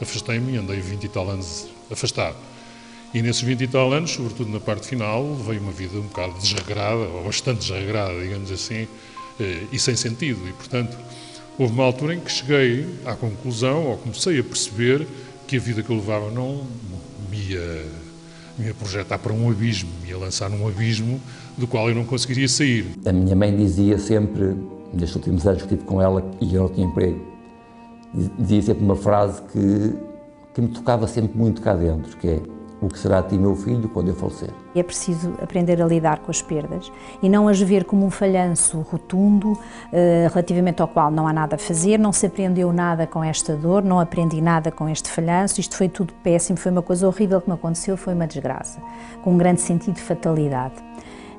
afastei-me e andei 20 e tal anos afastado. E nesses 20 e tal anos, sobretudo na parte final, veio uma vida um bocado desregrada, ou bastante desregrada, digamos assim, e sem sentido. E, portanto, houve uma altura em que cheguei à conclusão, ou comecei a perceber, que a vida que eu levava não me ia projetar para um abismo, me ia lançar num abismo do qual eu não conseguiria sair. A minha mãe dizia sempre, nestes últimos anos que estive com ela e eu não tinha emprego, dizia sempre uma frase que me tocava sempre muito cá dentro, que é: o que será de ti, meu filho, quando eu falecer? É preciso aprender a lidar com as perdas e não as ver como um falhanço rotundo, relativamente ao qual não há nada a fazer, não se aprendeu nada com esta dor, não aprendi nada com este falhanço, isto foi tudo péssimo, foi uma coisa horrível que me aconteceu, foi uma desgraça, com um grande sentido de fatalidade.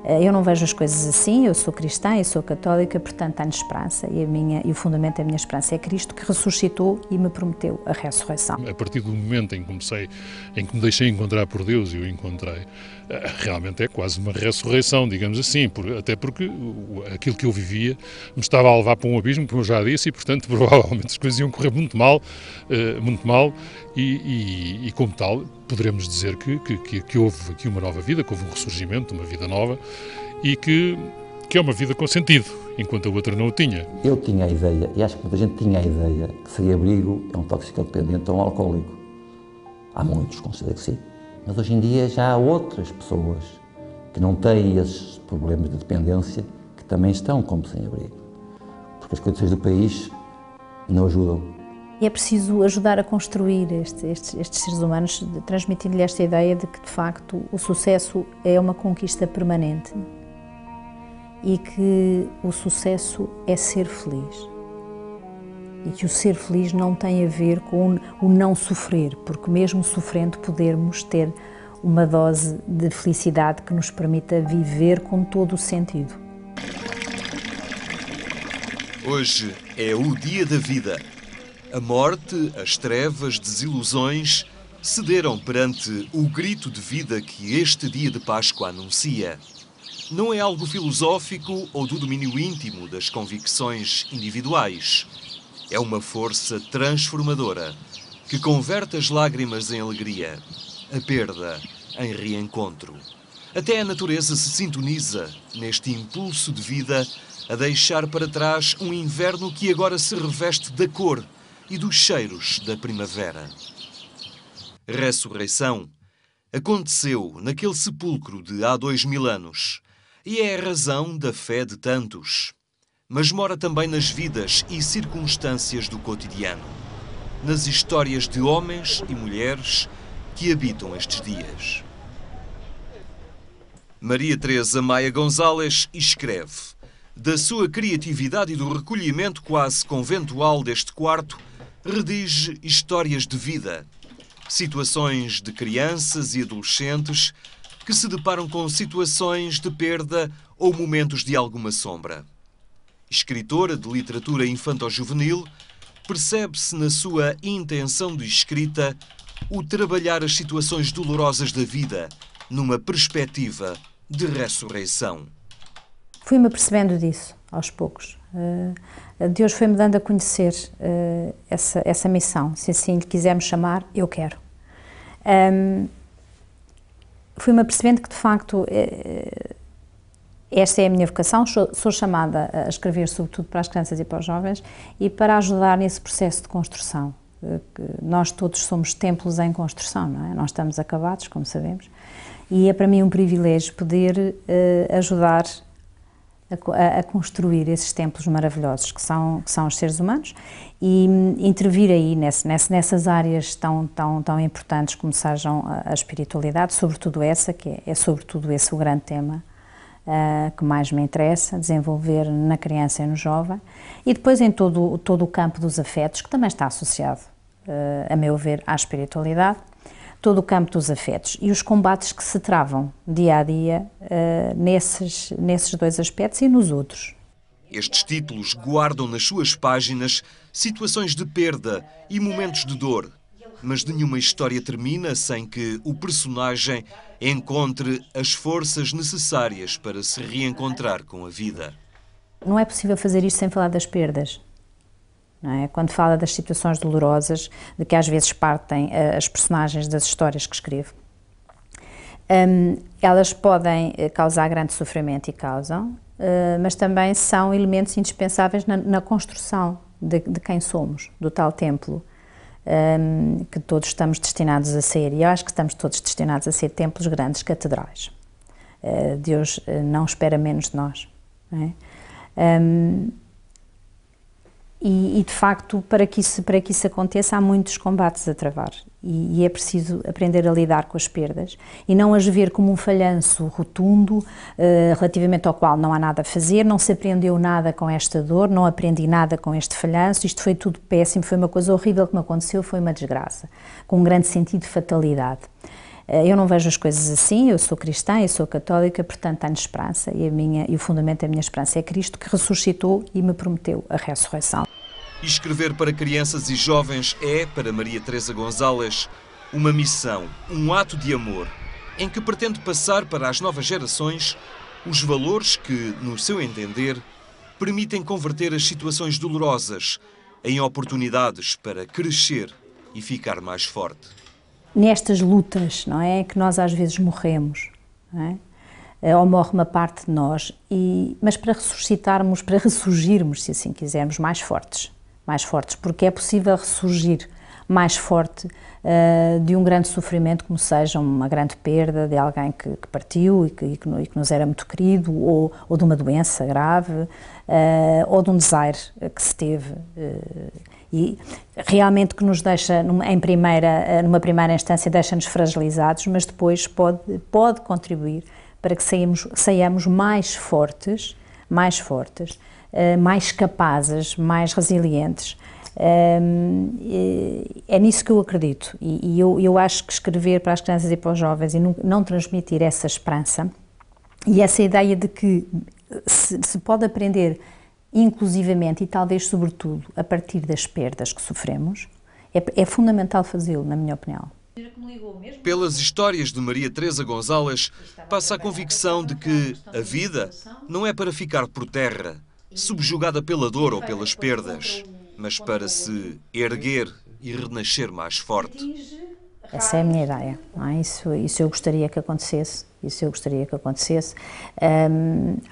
Eu não vejo as coisas assim, eu sou cristã, eu sou católica, portanto tenho esperança e o fundamento da minha esperança é Cristo, que ressuscitou e me prometeu a ressurreição. A partir do momento em que me deixei encontrar por Deus, e eu encontrei, realmente é quase uma ressurreição, digamos assim, até porque aquilo que eu vivia me estava a levar para um abismo, como eu já disse, e portanto provavelmente as coisas iam correr muito mal, e como tal poderemos dizer que houve aqui uma nova vida, que houve um ressurgimento, uma vida nova, e que é uma vida com sentido, enquanto a outra não o tinha. Eu tinha a ideia, e acho que muita gente tinha a ideia, que sem abrigo é um toxicodependente ou um alcoólico. Há muitos que consideram que sim. Mas hoje em dia já há outras pessoas que não têm esses problemas de dependência, que também estão como sem abrigo. Porque as condições do país não ajudam. É preciso ajudar a construir estes seres humanos, transmitindo-lhe esta ideia de que, de facto, o sucesso é uma conquista permanente e que o sucesso é ser feliz. E que o ser feliz não tem a ver com o não sofrer, porque mesmo sofrendo podemos ter uma dose de felicidade que nos permita viver com todo o sentido. Hoje é o dia da vida. A morte, as trevas, desilusões cederam perante o grito de vida que este dia de Páscoa anuncia. Não é algo filosófico ou do domínio íntimo das convicções individuais. É uma força transformadora que converte as lágrimas em alegria, a perda em reencontro. Até a natureza se sintoniza neste impulso de vida a deixar para trás um inverno que agora se reveste da cor e dos cheiros da primavera. Ressurreição aconteceu naquele sepulcro de há 2000 anos e é a razão da fé de tantos. Mas mora também nas vidas e circunstâncias do cotidiano, nas histórias de homens e mulheres que habitam estes dias. Maria Teresa Maia Gonzalez escreve: da sua criatividade e do recolhimento quase conventual deste quarto, redige histórias de vida, situações de crianças e adolescentes que se deparam com situações de perda ou momentos de alguma sombra. Escritora de literatura infanto-juvenil, percebe-se na sua intenção de escrita o trabalhar as situações dolorosas da vida numa perspectiva de ressurreição. Fui-me apercebendo disso, aos poucos. Deus foi-me dando a conhecer essa missão, se assim lhe quisermos chamar, eu quero. Fui-me apercebendo que, de facto, esta é a minha vocação, sou chamada a escrever sobretudo para as crianças e para os jovens e para ajudar nesse processo de construção. Nós todos somos templos em construção, não é? Nós estamos acabados, como sabemos, e é para mim um privilégio poder ajudar a construir esses templos maravilhosos que são os seres humanos e intervir aí nessas áreas tão importantes como sejam a espiritualidade, sobretudo essa, que é sobretudo esse o grande tema que mais me interessa, desenvolver na criança e no jovem, e depois em todo o campo dos afetos, que também está associado, a meu ver, à espiritualidade, todo o campo dos afetos e os combates que se travam dia a dia nesses dois aspectos e nos outros. Estes títulos guardam nas suas páginas situações de perda e momentos de dor, mas nenhuma história termina sem que o personagem encontre as forças necessárias para se reencontrar com a vida. Não é possível fazer isto sem falar das perdas. não é? Quando fala das situações dolorosas, de que às vezes partem as personagens das histórias que escrevo, elas podem causar grande sofrimento e causam, mas também são elementos indispensáveis na construção de quem somos, do tal templo que todos estamos destinados a ser, e eu acho que estamos todos destinados a ser templos grandes, catedrais. Deus não espera menos de nós, não é? E de facto, para que isso aconteça, há muitos combates a travar e é preciso aprender a lidar com as perdas e não as ver como um falhanço rotundo relativamente ao qual não há nada a fazer, não se aprendeu nada com esta dor, não aprendi nada com este falhanço, isto foi tudo péssimo, foi uma coisa horrível que me aconteceu, foi uma desgraça, com um grande sentido de fatalidade. Eu não vejo as coisas assim, eu sou cristã, eu sou católica, portanto tenho esperança e o fundamento da minha esperança é Cristo que ressuscitou e me prometeu a ressurreição. E escrever para crianças e jovens é, para Maria Teresa Gonzalez, uma missão, um ato de amor, em que pretende passar para as novas gerações os valores que, no seu entender, permitem converter as situações dolorosas em oportunidades para crescer e ficar mais forte. Nestas lutas, não é, que nós às vezes morremos, não é? Ou morre uma parte de nós, mas para ressuscitarmos, para ressurgirmos, se assim quisermos, mais fortes, porque é possível ressurgir mais forte de um grande sofrimento, como seja uma grande perda de alguém que partiu e que nos era muito querido, ou de uma doença grave, ou de um desaire que se teve, e realmente que nos deixa, numa primeira instância, deixa-nos fragilizados, mas depois pode contribuir para que saiamos mais fortes, mais capazes, mais resilientes. É nisso que eu acredito e eu acho que escrever para as crianças e para os jovens e não transmitir essa esperança e essa ideia de que se pode aprender inclusivamente e talvez sobretudo a partir das perdas que sofremos, é fundamental fazê-lo, na minha opinião. Pelas histórias de Maria Teresa Gonzalez passa a convicção de que a vida não é para ficar por terra, subjugada pela dor ou pelas perdas, mas para se erguer e renascer mais forte. Essa é a minha ideia, não é? Isso eu gostaria que acontecesse,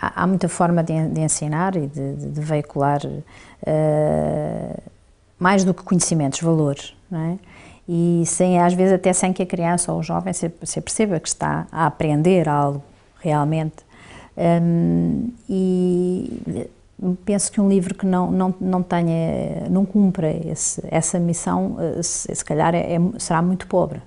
Há muita forma de ensinar e de veicular mais do que conhecimentos, valores, não é? E às vezes até sem que a criança ou o jovem se perceba que está a aprender algo realmente. E penso que um livro que não cumpra essa missão, se calhar será muito pobre,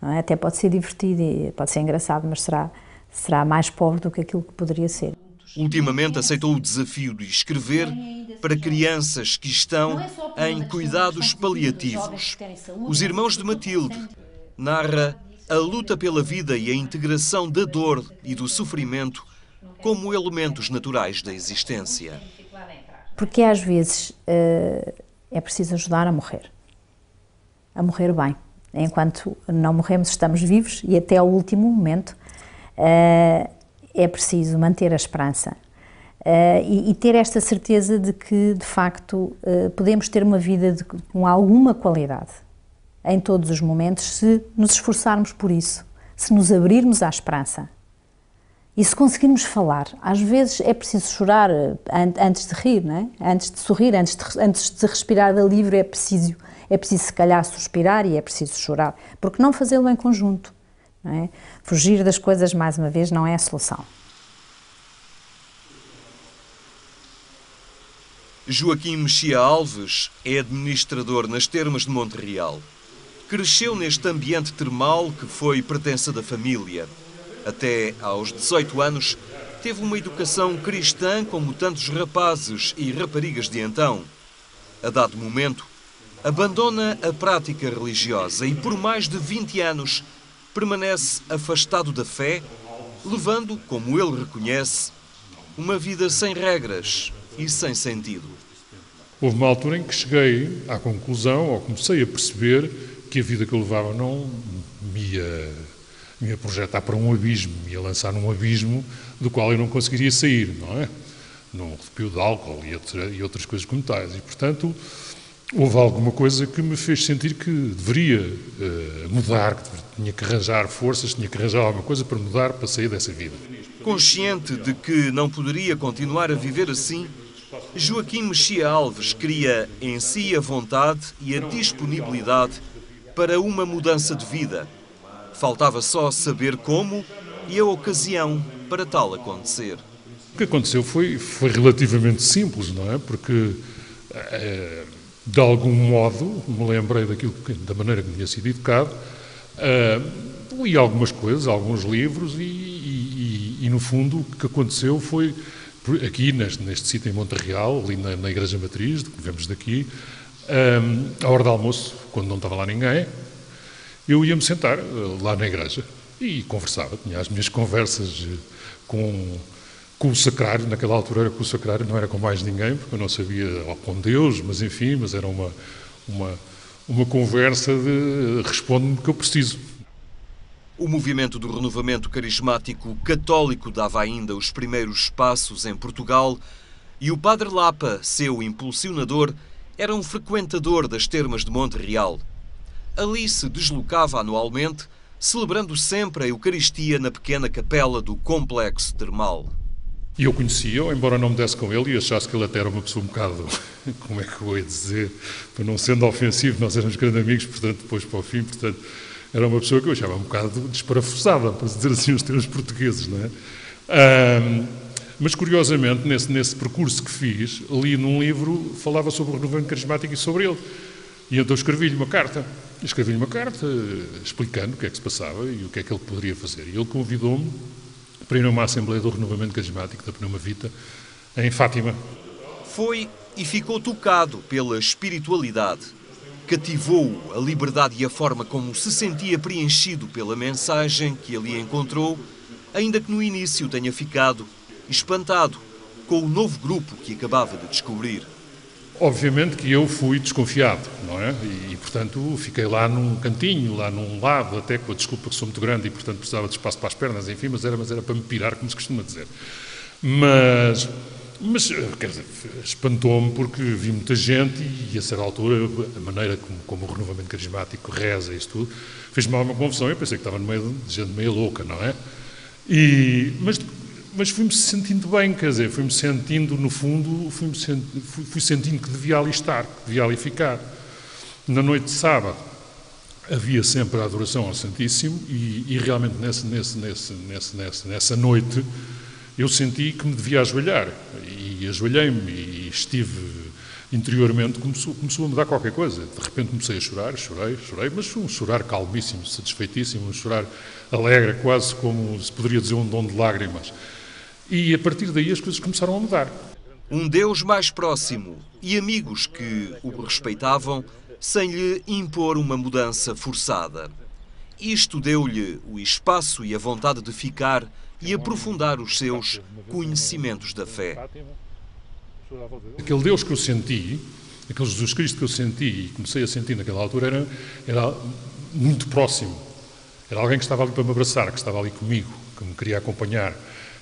não é? Até pode ser divertido e pode ser engraçado, mas será mais pobre do que aquilo que poderia ser. Ultimamente aceitou o desafio de escrever para crianças que estão em cuidados paliativos. Os Irmãos de Matilde narra a luta pela vida e a integração da dor e do sofrimento como elementos naturais da existência. Porque às vezes é preciso ajudar a morrer bem. Enquanto não morremos, estamos vivos e até ao último momento é preciso manter a esperança e ter esta certeza de que, de facto, podemos ter uma vida com alguma qualidade em todos os momentos se nos esforçarmos por isso, se nos abrirmos à esperança. E se conseguirmos falar, às vezes é preciso chorar antes de rir, não é? Antes de sorrir, antes de respirar de alívio, é preciso se calhar suspirar e é preciso chorar. Porque não fazê-lo em conjunto, não é? Fugir das coisas, mais uma vez, não é a solução. Joaquim Mexia Alves é administrador nas Termas de Monte Real. Cresceu neste ambiente termal que foi pertença da família. Até aos 18 anos, teve uma educação cristã como tantos rapazes e raparigas de então. A dado momento, abandona a prática religiosa e por mais de 20 anos permanece afastado da fé, levando, como ele reconhece, uma vida sem regras e sem sentido. Houve uma altura em que cheguei à conclusão, ou comecei a perceber, que a vida que eu levava não me ia projetar para um abismo, me ia lançar num abismo do qual eu não conseguiria sair, não é? Num arrepio de álcool e outras coisas como tais. E, portanto, houve alguma coisa que me fez sentir que deveria mudar, que tinha que arranjar forças, tinha que arranjar alguma coisa para mudar, para sair dessa vida. Consciente de que não poderia continuar a viver assim, Joaquim Mexia Alves cria em si a vontade e a disponibilidade para uma mudança de vida. Faltava só saber como e a ocasião para tal acontecer. O que aconteceu foi relativamente simples, não é? Porque, de algum modo, me lembrei da maneira que tinha sido educado, li algumas coisas, alguns livros e, no fundo, o que aconteceu foi, aqui neste sítio em Monte Real, ali na Igreja Matriz, que vemos daqui, à hora do almoço, quando não estava lá ninguém, eu ia-me sentar lá na igreja e conversava, tinha as minhas conversas com o sacrário, naquela altura era com o sacrário, não era com mais ninguém, porque eu não sabia, ou com Deus, mas enfim, mas era uma conversa de responde-me o que eu preciso. O movimento do renovamento carismático católico dava ainda os primeiros passos em Portugal e o Padre Lapa, seu impulsionador, era um frequentador das termas de Monte Real. Ali se deslocava anualmente, celebrando sempre a Eucaristia na pequena capela do complexo termal. E eu conhecia-o, embora não me desse com ele e achasse que ele até era uma pessoa um bocado, como é que eu ia dizer, para não sendo ofensivo, nós éramos grandes amigos, portanto, depois para o fim, portanto, era uma pessoa que eu achava um bocado desparafusada, para dizer assim os termos portugueses, não é? Mas, curiosamente, nesse percurso que fiz, li num livro, falava sobre o renovamento carismático e sobre ele. E então escrevi-lhe uma carta. Explicando o que é que se passava e o que é que ele poderia fazer. E ele convidou-me para ir a uma Assembleia do Renovamento Carismático da Pneuma Vita, em Fátima. Foi e ficou tocado pela espiritualidade. Cativou-o a liberdade e a forma como se sentia preenchido pela mensagem que ali encontrou, ainda que no início tenha ficado espantado com o novo grupo que acabava de descobrir. Obviamente que eu fui desconfiado, não é? E portanto, fiquei lá num cantinho, lá num lado, até com a desculpa que sou muito grande e, portanto, precisava de espaço para as pernas, enfim, mas era para me pirar, como se costuma dizer. Mas quer dizer, espantou-me porque vi muita gente e, a certa altura, a maneira como o renovamento carismático reza e isso tudo, fez-me alguma confusão. Eu pensei que estava no meio de gente meio louca, não é? Mas fui-me sentindo bem, quer dizer, fui-me sentindo, no fundo, fui sentindo que devia ali estar, que devia ali ficar. Na noite de sábado havia sempre a adoração ao Santíssimo e realmente nessa noite eu senti que me devia ajoelhar e ajoelhei-me e estive interiormente, começou a me dar qualquer coisa. De repente comecei a chorar, chorei, mas um chorar calmíssimo, satisfeitíssimo, um chorar alegre, quase como se poderia dizer um dom de lágrimas. E a partir daí as coisas começaram a mudar. Um Deus mais próximo e amigos que o respeitavam sem lhe impor uma mudança forçada. Isto deu-lhe o espaço e a vontade de ficar e aprofundar os seus conhecimentos da fé. Aquele Deus que eu senti, aquele Jesus Cristo que eu senti e comecei a sentir naquela altura era muito próximo. Era alguém que estava ali para me abraçar, que estava ali comigo, que me queria acompanhar,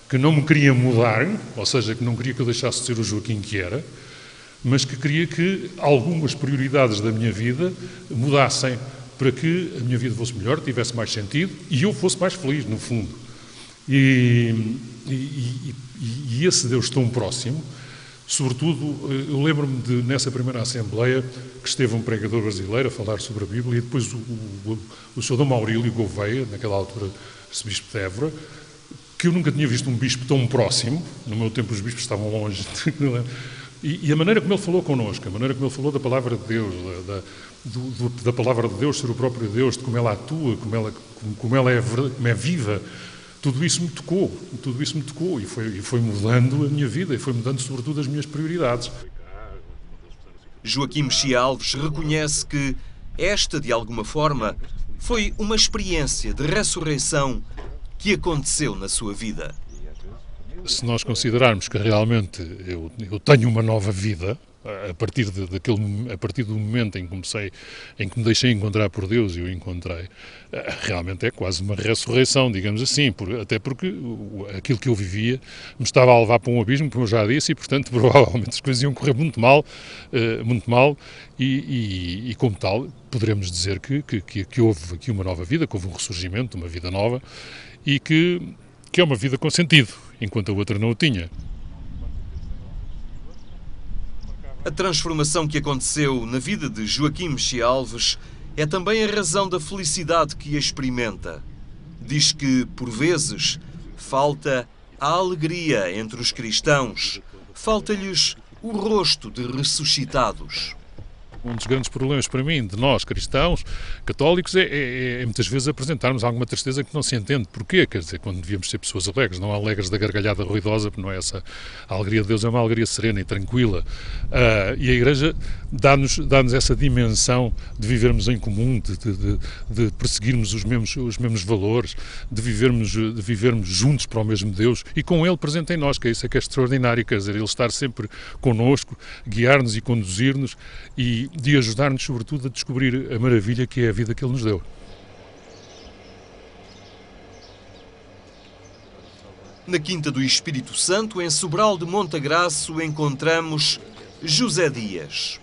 que não me queria mudar, ou seja, que não queria que eu deixasse de ser o Joaquim que era, mas que queria que algumas prioridades da minha vida mudassem para que a minha vida fosse melhor, tivesse mais sentido e eu fosse mais feliz, no fundo. E esse Deus tão próximo, sobretudo, eu lembro-me nessa primeira Assembleia, que esteve um pregador brasileiro a falar sobre a Bíblia e depois o Sr. Dom Maurílio Gouveia, naquela altura, arcebispo de Évora, que eu nunca tinha visto um bispo tão próximo, no meu tempo os bispos estavam longe, e a maneira como ele falou connosco, a maneira como ele falou da palavra de Deus, da palavra de Deus ser o próprio Deus, de como ela atua, como ela é viva, tudo isso me tocou e foi mudando a minha vida e foi mudando sobretudo as minhas prioridades. Joaquim Mexia Alves reconhece que esta, de alguma forma, foi uma experiência de ressurreição que aconteceu na sua vida. Se nós considerarmos que realmente eu tenho uma nova vida, a partir do momento em que me deixei encontrar por Deus e o encontrei, realmente é quase uma ressurreição, digamos assim, até porque aquilo que eu vivia me estava a levar para um abismo, como eu já disse, e portanto provavelmente as coisas iam correr muito mal, e como tal poderemos dizer que houve aqui uma nova vida, que houve um ressurgimento, uma vida nova, e que é uma vida com sentido, enquanto a outra não o tinha. A transformação que aconteceu na vida de Joaquim Mexia Alves é também a razão da felicidade que experimenta. Diz que, por vezes, falta a alegria entre os cristãos, falta-lhes o rosto de ressuscitados. Um dos grandes problemas para mim, de nós cristãos, católicos, é muitas vezes apresentarmos alguma tristeza que não se entende. Porquê? Quer dizer, quando devíamos ser pessoas alegres, não alegres da gargalhada ruidosa, porque não é essa. A alegria de Deus é uma alegria serena e tranquila. E a Igreja dá-nos essa dimensão de vivermos em comum, de perseguirmos os mesmos valores, de vivermos juntos para o mesmo Deus e com Ele presente em nós, que é isso que é extraordinário, quer dizer, Ele estar sempre connosco, guiar-nos e conduzir-nos e de ajudar-nos, sobretudo, a descobrir a maravilha que é a vida que Ele nos deu. Na Quinta do Espírito Santo, em Sobral de Montagraço, encontramos José Dias.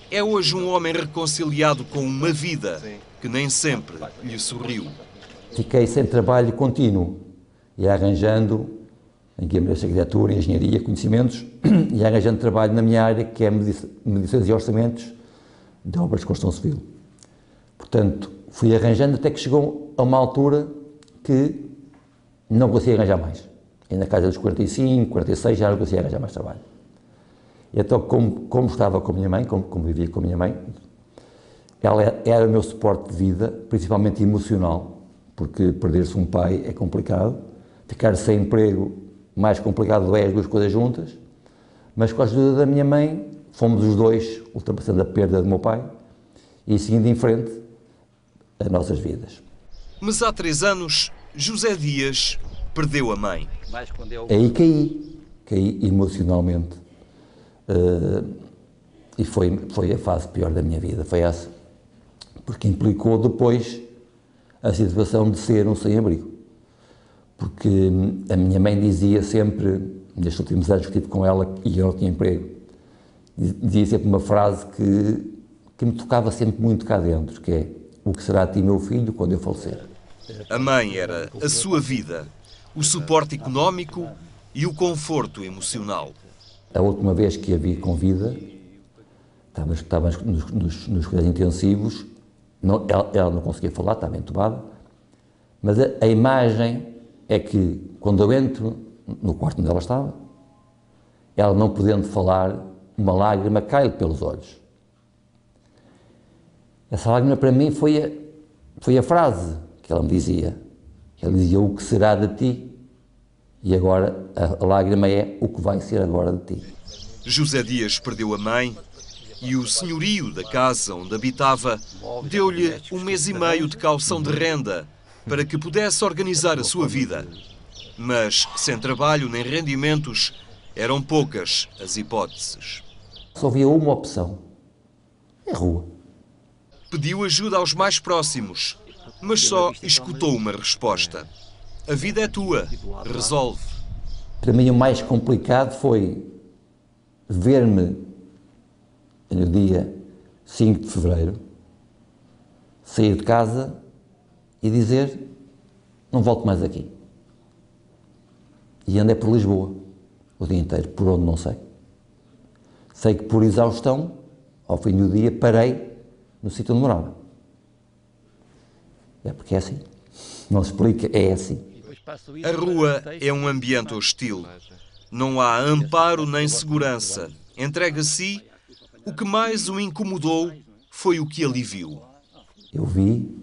É hoje um homem reconciliado com uma vida que nem sempre lhe sorriu. Fiquei sem trabalho contínuo e arranjando, em Guimarães Arquitetura, Engenharia, Conhecimentos, e arranjando trabalho na minha área, que é Medições e Orçamentos de Obras de Construção Civil. Portanto, fui arranjando até que chegou a uma altura que não conseguia arranjar mais. E na casa dos 45, 46 já não conseguia arranjar mais trabalho. E então, como estava com a minha mãe, como vivia com a minha mãe, ela era o meu suporte de vida, principalmente emocional, porque perder-se um pai é complicado, ficar sem emprego, mais complicado é as duas coisas juntas, mas com a ajuda da minha mãe, fomos os dois ultrapassando a perda do meu pai e seguindo em frente as nossas vidas. Mas há 3 anos, José Dias perdeu a mãe. Aí caí emocionalmente. E foi a fase pior da minha vida, foi essa. Porque implicou depois a situação de ser um sem-abrigo. Porque a minha mãe dizia sempre, nestes últimos anos que estive com ela e eu não tinha emprego, dizia sempre uma frase que me tocava sempre muito cá dentro, que é: o que será de ti, meu filho, quando eu falecer? A mãe era a sua vida, o suporte económico e o conforto emocional. A última vez que a vi com vida, estávamos nos cuidados intensivos, ela não conseguia falar, estava entubada, mas a imagem é que, quando eu entro no quarto onde ela estava, ela não podendo falar, uma lágrima cai-lhe pelos olhos. Essa lágrima para mim foi a frase que ela me dizia. Ela dizia: o que será de ti? E agora a lágrima é: o que vai ser agora de ti? José Dias perdeu a mãe e o senhorio da casa onde habitava deu-lhe 1 mês e meio de caução de renda para que pudesse organizar a sua vida. Mas, sem trabalho nem rendimentos, eram poucas as hipóteses. Só havia uma opção: a rua. Pediu ajuda aos mais próximos, mas só escutou uma resposta: a vida é tua, resolve. Para mim o mais complicado foi ver-me no dia 5 de fevereiro, sair de casa e dizer: não volto mais aqui. E andei por Lisboa o dia inteiro, por onde não sei. Sei que por exaustão, ao fim do dia, parei no sítio onde morava. É porque é assim. Não se explica, é assim. A rua é um ambiente hostil. Não há amparo nem segurança. Entregue a si, o que mais o incomodou foi o que ali viu. Eu vi,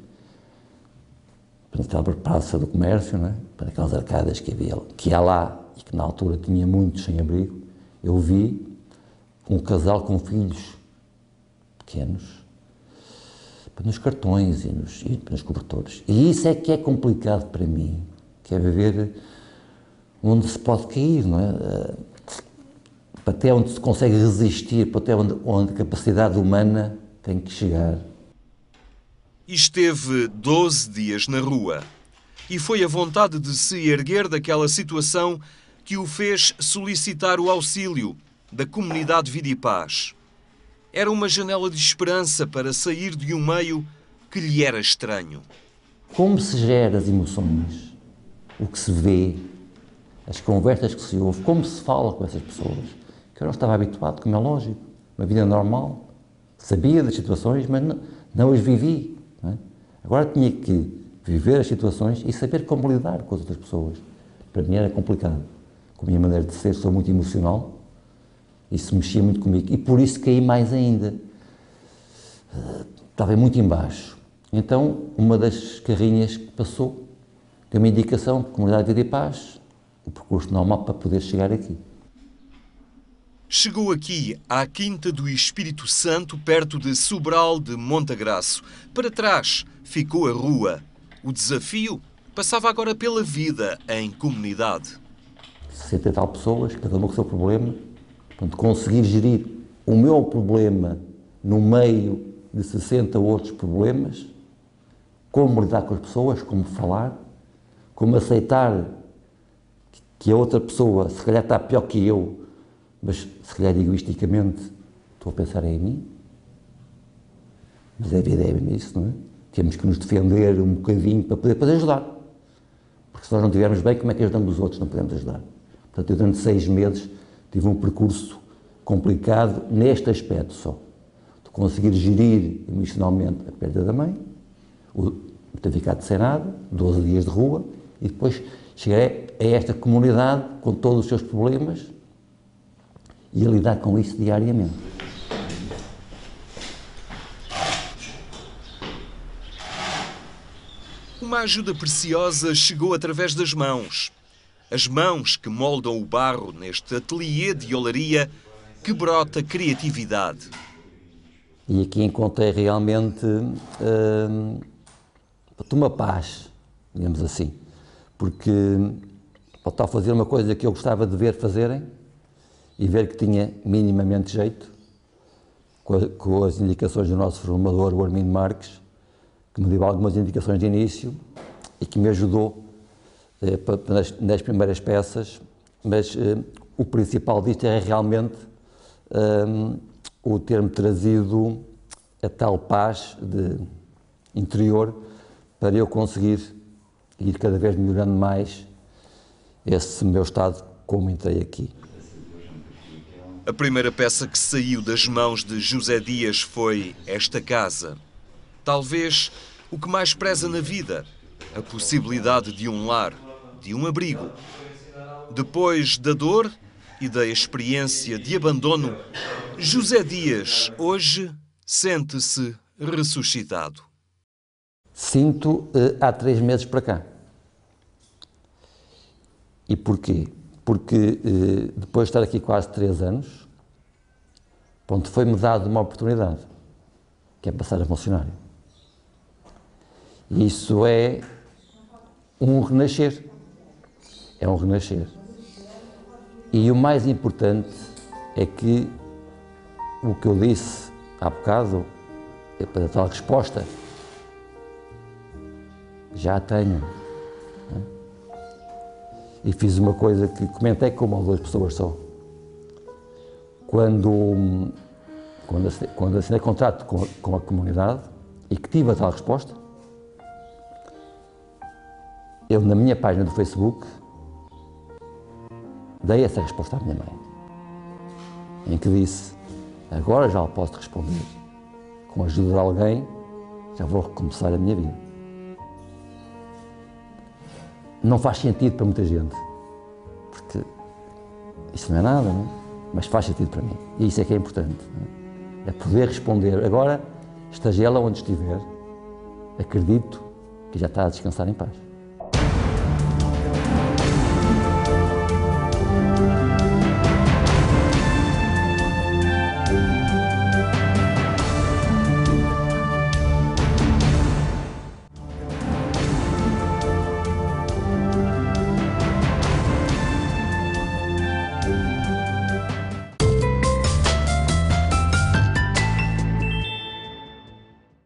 para aquela praça do comércio, não é? Para aquelas arcadas que há lá e que na altura tinha muitos sem abrigo, eu vi um casal com filhos pequenos nos cartões e nos cobertores. E isso é que é complicado para mim, que é viver onde se pode cair, não é? para até onde se consegue resistir, para até onde a capacidade humana tem que chegar. E esteve 12 dias na rua. E foi a vontade de se erguer daquela situação que o fez solicitar o auxílio da comunidade Vida e Paz. Era uma janela de esperança para sair de um meio que lhe era estranho. Como se gera as emoções, o que se vê, as conversas que se ouve, como se fala com essas pessoas, que eu não estava habituado, como é lógico, uma vida normal, sabia das situações, mas não as vivi. Não é? Agora tinha que viver as situações e saber como lidar com as outras pessoas. Para mim era complicado. Com a minha maneira de ser, sou muito emocional, isso mexia muito comigo e por isso caí mais ainda. Estava muito embaixo. Então, uma das carrinhas que passou, deu uma indicação, Comunidade Vida e Paz, o percurso normal para poder chegar aqui. Chegou aqui, à Quinta do Espírito Santo, perto de Sobral de Montagraço. Para trás ficou a rua. O desafio passava agora pela vida em comunidade. 60 e tal pessoas, cada uma com o seu problema. Portanto, conseguir gerir o meu problema no meio de 60 outros problemas, como lidar com as pessoas, como falar, como aceitar que a outra pessoa, se calhar está pior que eu, mas se calhar egoisticamente estou a pensar em mim. Mas a vida é mesmo isso, não é? Temos que nos defender um bocadinho para poder ajudar. Porque se nós não estivermos bem, como é que ajudamos os outros? Não podemos ajudar. Portanto, eu durante 6 meses tive um percurso complicado neste aspecto só. De conseguir gerir emocionalmente a perda da mãe, ter ficado sem nada, 12 dias de rua, e depois cheguei a esta comunidade com todos os seus problemas e a lidar com isso diariamente. Uma ajuda preciosa chegou através das mãos. As mãos que moldam o barro neste ateliê de olaria que brota criatividade. E aqui encontrei realmente uma paz, digamos assim, porque pode estar a fazer uma coisa que eu gostava de ver fazerem e ver que tinha minimamente jeito, com as indicações do nosso formador, o Armindo Marques, que me deu algumas indicações de início e que me ajudou nas primeiras peças, mas o principal disto é realmente o ter-me trazido a tal paz interior para eu conseguir ir cada vez melhorando mais esse meu estado como entrei aqui. A primeira peça que saiu das mãos de José Dias foi esta casa. Talvez o que mais preza na vida, a possibilidade de um lar, de um abrigo. Depois da dor e da experiência de abandono, José Dias hoje sente-se ressuscitado. Sinto há 3 meses para cá. E porquê? Porque depois de estar aqui quase 3 anos, pronto, foi-me dado uma oportunidade, que é passar a funcionário. E isso é um renascer. É um renascer. E o mais importante é que o que eu disse há bocado, é para a tal resposta, já a tenho. E fiz uma coisa que comentei com 1 ou 2 pessoas só. Quando assinei contrato com a comunidade e que tive a tal resposta, eu na minha página do Facebook dei essa resposta à minha mãe, em que disse, agora já posso responder, com a ajuda de alguém já vou recomeçar a minha vida. Não faz sentido para muita gente, porque isso não é nada, não é? Mas faz sentido para mim, e isso é que é importante, não é? É poder responder, agora, esteja ela onde estiver, acredito que já está a descansar em paz.